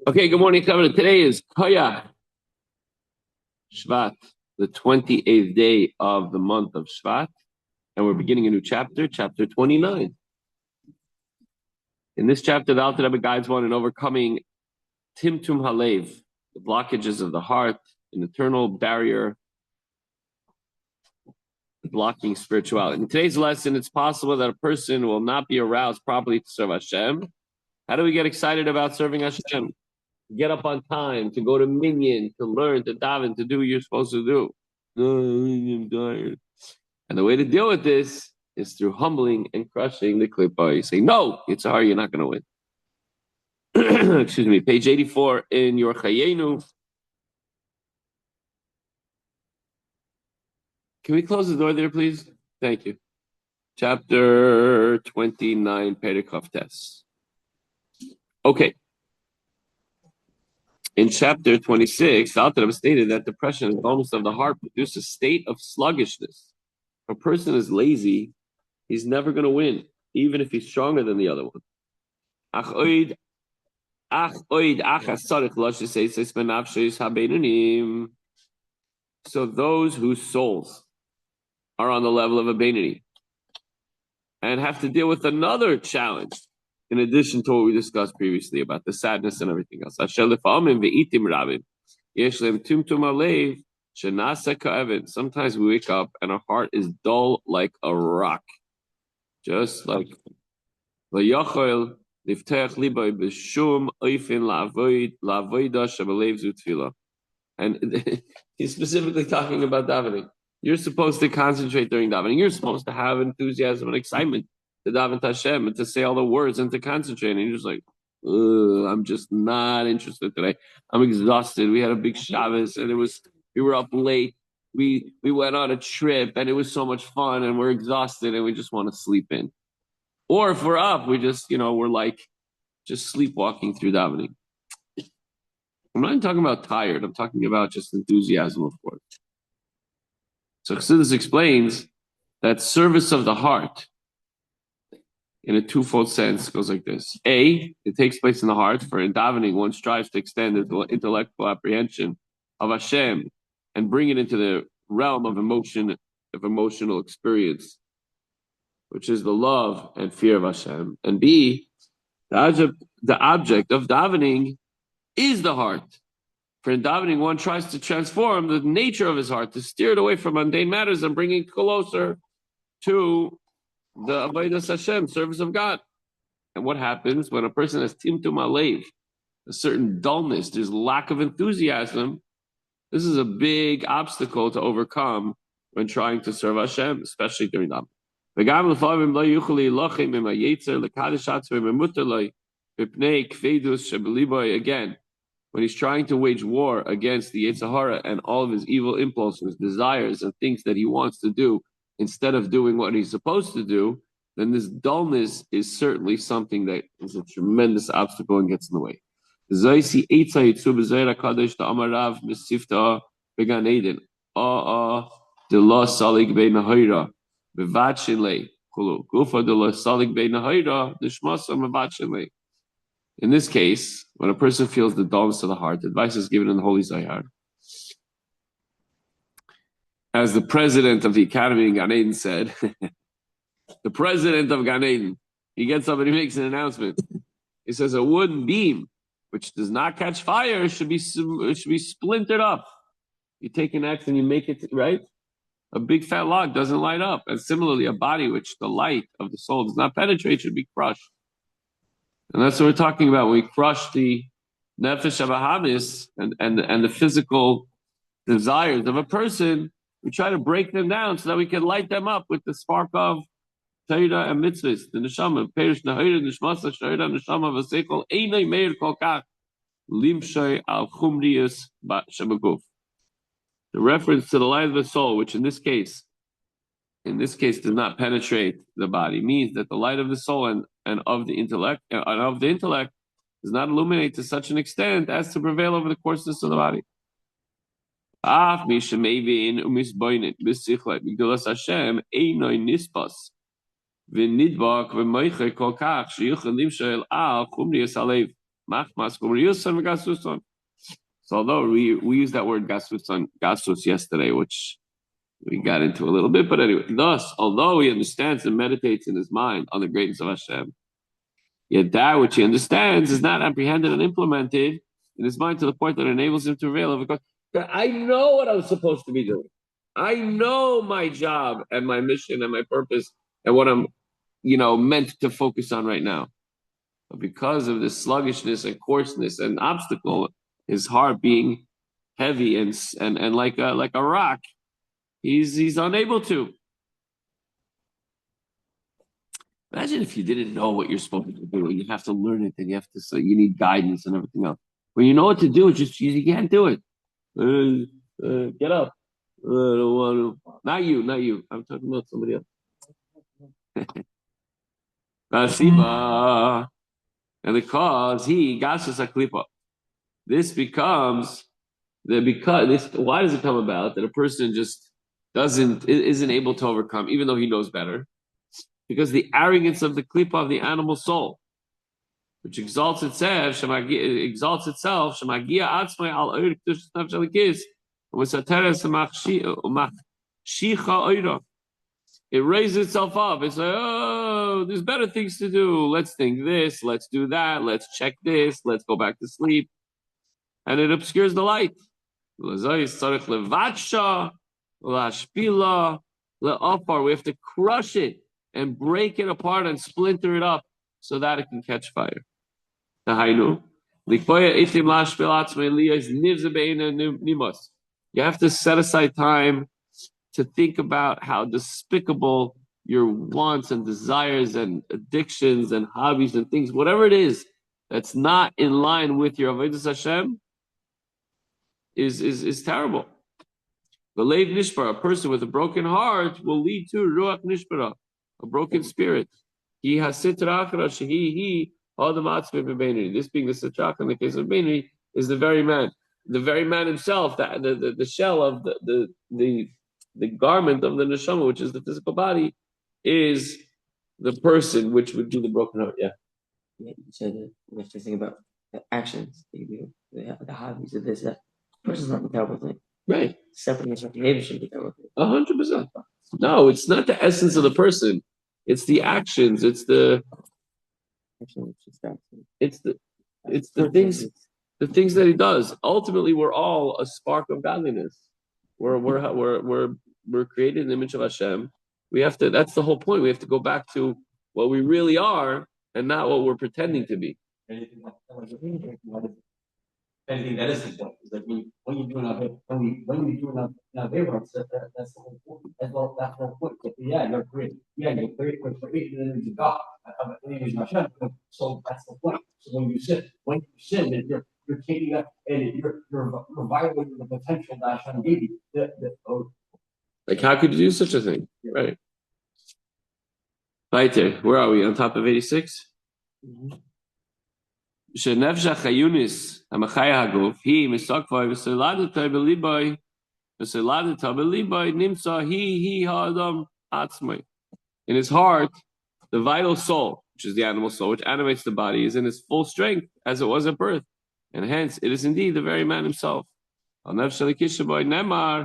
Okay, good morning, Covenant. Today is Koyach Shevat, the 28th day of the month of Shevat, and we're beginning a new chapter, chapter 29. In this chapter, the Alter Rebbe guides one in overcoming Timtum Halev, the blockages of the heart, an eternal barrier blocking spirituality. In today's lesson, it's possible that a person will not be aroused properly to serve Hashem. How do we get excited about serving Hashem? Get up on time, to go to minyan, to learn, to daven, to do what you're supposed to do. I'm tired. And the way to deal with this is through humbling and crushing the klippa. You say, no, it's hard, you're not going to win. Excuse me, page 84 in your Chayenu. Can we close the door there, please? Thank you. Chapter 29, Perikov Tes. Okay. In chapter 26, Alter Rebbe stated that depression and dullness of the heart produce a state of sluggishness. If a person is lazy, he's never going to win, even if he's stronger than the other one. So those whose souls are on the level of a Beinoni and have to deal with another challenge, in addition to what we discussed previously about the sadness and everything else. Sometimes we wake up and our heart is dull like a rock. Just like and he's specifically talking about davening. You're supposed to concentrate during davening. You're supposed to have enthusiasm and excitement to daven to Hashem and to say all the words and to concentrate. And you're just like, I'm just not interested today. I'm exhausted. We had a big Shabbos and we were up late. We went on a trip and it was so much fun and we're exhausted and we just want to sleep in. Or if we're up, we just, we're like just sleepwalking through davening. I'm not even talking about tired. I'm talking about just enthusiasm, of course. So Chassidus explains that service of the heart, in a twofold sense, goes like this. A, it takes place in the heart. For in davening, one strives to extend the intellectual apprehension of Hashem and bring it into the realm of emotional experience, which is the love and fear of Hashem. And B, the object of davening is the heart. For in davening, one tries to transform the nature of his heart, to steer it away from mundane matters and bring it closer to the Avodas Hashem, service of God. And what happens when a person has timtum alev, a certain dullness, there's lack of enthusiasm? This is a big obstacle to overcome when trying to serve Hashem, especially during davening. Again, when he's trying to wage war against the Yetzer Hara and all of his evil impulses, desires, and things that he wants to do instead of doing what he's supposed to do, then this dullness is certainly something that is a tremendous obstacle and gets in the way. In this case, when a person feels the dullness of the heart, advice is given in the Holy Zayar. As the president of the Academy in Gan Eden said, the president of Gan Eden, he gets up and he makes an announcement. He says, a wooden beam which does not catch fire should be splintered up. You take an axe and you make it, right? A big fat log doesn't light up. And similarly, a body which the light of the soul does not penetrate should be crushed. And that's what we're talking about. We crush the nefesh abahamis and the physical desires of a person. We try to break them down so that we can light them up with the spark of Torah and mitzvahs. The neshama, perish nahira, nishmasa, shayra, neshama, v'seichol, einay meir kol kach, limshay al chumrius shabaguf. The reference to the light of the soul, which in this case does not penetrate the body, means that the light of the soul and of the intellect does not illuminate to such an extent as to prevail over the coarseness of the body. So although we use that word gasus yesterday, which we got into a little bit, but anyway, thus, although he understands and meditates in his mind on the greatness of Hashem, yet that which he understands is not apprehended and implemented in his mind to the point that enables him to reveal. Because I know what I'm supposed to be doing. I know my job and my mission and my purpose and what I'm, meant to focus on right now. But because of this sluggishness and coarseness and obstacle, his heart being heavy and like a rock, he's unable to. Imagine if you didn't know what you're supposed to do, and you have to learn it, and you have to say you need guidance and everything else. When you know what to do, it's just you can't do it. Get up. I don't want to. Not you. I'm talking about somebody else. And the cause he gashes a klipa. This becomes why does it come about that a person just isn't able to overcome, even though he knows better? Because the arrogance of the klipa of the animal soul, which exalts itself, shemagia atzmai al oir kedushas nafsh alikis, u'mesateres shicha oira. It raises itself up. It's like, oh, there's better things to do. Let's think this. Let's do that. Let's check this. Let's go back to sleep. And it obscures the light. We have to crush it and break it apart and splinter it up so that it can catch fire. You have to set aside time to think about how despicable your wants and desires and addictions and hobbies and things, whatever it is that's not in line with your avodas Hashem, is terrible. The leiv nishbar, a person with a broken heart, will lead to ruach nishbara, a broken spirit. He has sitra achra shehi adam atzmei b'beinoni. This being the sitra in the case of beinoni is the very man himself, the shell of the garment of the neshama, which is the physical body, is the person which would do the broken heart. Yeah. You said we have to think about the actions that you do, the hobbies of this, that. Person's not the terrible thing. Right. Separate yourself behavior should be terrible thing. 100%. No, it's not the essence of the person. It's the actions. It's the things that he does. Ultimately, we're all a spark of godliness. We're created in the image of Hashem. We have to. That's the whole point. We have to go back to what we really are and not what we're pretending to be. Anything that is the point is like when you do an avera, that's the whole point. That's the whole point. Yeah, you're great. Yeah, you're great for creating the image of God. So that's the point. So when you sin, then you're taking that and you're violating the potential that Hashem gave you. Like, how could you do such a thing? Right. Right there. Where are we? On top of 86? Mm-hmm. שנפש החיוניס המחיה הגוף היא מסוקבוי וסולדתו בליבוי נמצא היא האדם עצמי. In his heart, the vital soul, which is the animal soul, which animates the body, is in its full strength as it was at birth, and hence it is indeed the very man himself. הנפש הלקישה בוי נאמר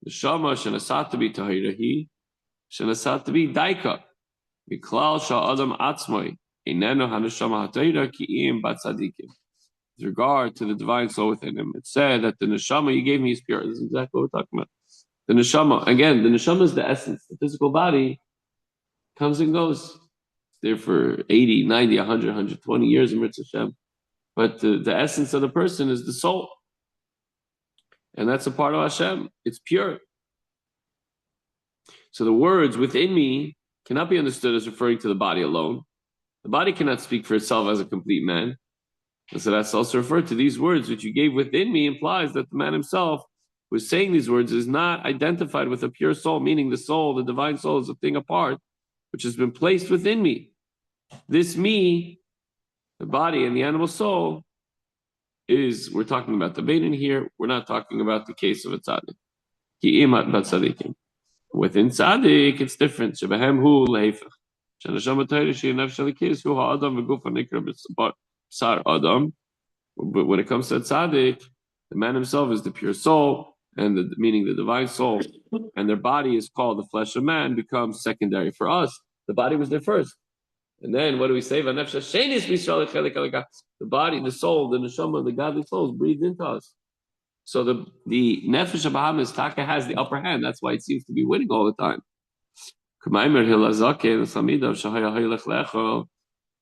נשמה שנסעת בי טהרה היא שנסעת בי דייקה מכלל שהאדם עצמי. With regard to the divine soul within him, it said that the neshama you gave me is pure. This is exactly what we're talking about. The neshama, again, the neshama is the essence. The physical body comes and goes. It's there for 80, 90, 100, 120 years in Mitzvah Hashem. But the essence of the person is the soul. And that's a part of Hashem. It's pure. So the words within me cannot be understood as referring to the body alone. The body cannot speak for itself as a complete man. And so that's also referred to these words which you gave within me implies that the man himself who is saying these words is not identified with a pure soul, meaning the soul, the divine soul, is a thing apart, which has been placed within me. This me, the body and the animal soul, we're talking about the Beinoni here. We're not talking about the case of a tzaddik. Within tzaddik, it's different. Shebehem hu leifach. So Sar Adam. But when it comes to a tzaddik, the man himself is the pure soul, and meaning the divine soul, and their body is called the flesh of man, becomes secondary. For us, the body was there first. And then what do we say? The body, the soul, the neshama, the godly souls breathed into us. So the nefesh of Bahamas, Taka has the upper hand. That's why it seems to be winning all the time.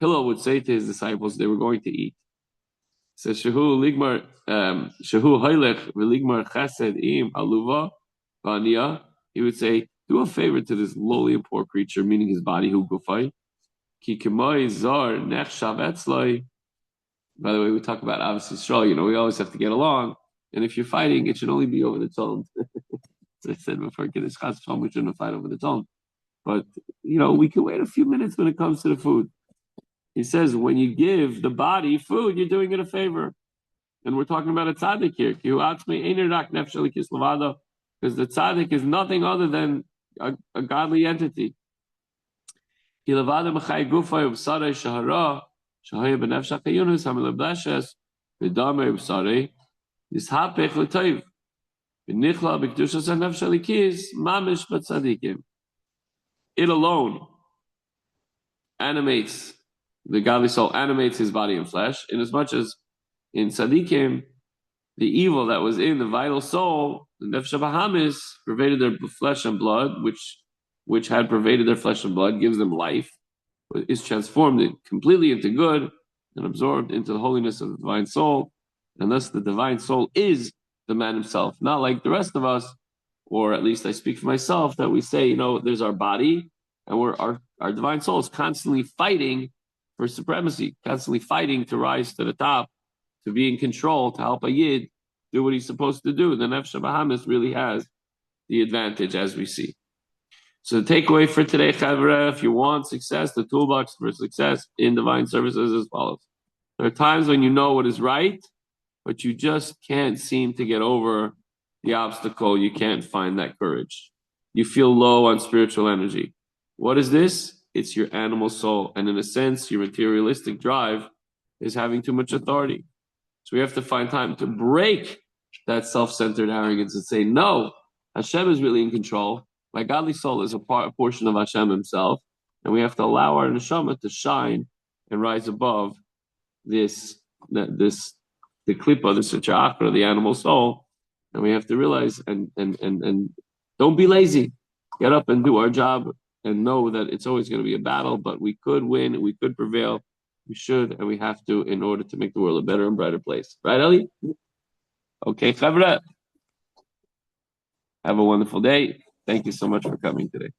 Hillel would say to his disciples, they were going to eat. Says Shehu Ligmar Hailech Ligmar Chesed Im Aluva Vania. He would say, do a favor to this lowly and poor creature, meaning his body, who gufay. Ki kemoi zar nechshav etzloi. By the way, we talk about obviously Yisrael. We always have to get along, and if you're fighting, it should only be over the tongue. As I said before, Kiddush Chas V'Shalom, we shouldn't fight over the tongue. But we can wait a few minutes when it comes to the food. He says, when you give the body food, you're doing it a favor. And we're talking about a tzaddik here. Because the tzaddik is nothing other than a godly entity. It alone animates, the godly soul animates his body and flesh, inasmuch as in tzaddikim, the evil that was in the vital soul, the nefesh bahamis, pervaded their flesh and blood, which had pervaded their flesh and blood, gives them life, is transformed completely into good and absorbed into the holiness of the divine soul, and thus the divine soul is the man himself, not like the rest of us, or at least I speak for myself, that we say, there's our body, and our divine soul is constantly fighting for supremacy, constantly fighting to rise to the top, to be in control, to help a yid do what he's supposed to do. The nefesh bahamis really has the advantage, as we see. So the takeaway for today, Chavre, if you want success, the toolbox for success in divine services is as follows. There are times when you know what is right, but you just can't seem to get over the obstacle. You can't find that courage. You feel low on spiritual energy. What is this? It's your animal soul. And in a sense, your materialistic drive is having too much authority. So we have to find time to break that self-centered arrogance and say, no, Hashem is really in control. My godly soul is a portion of Hashem himself. And we have to allow our neshama to shine and rise above the klipa, the chakra, the animal soul. And we have to realize and don't be lazy. Get up and do our job and know that it's always going to be a battle, but we could win, we could prevail. We should, and we have to, in order to make the world a better and brighter place. Right, Eli? Okay, Chavra. Have a wonderful day. Thank you so much for coming today.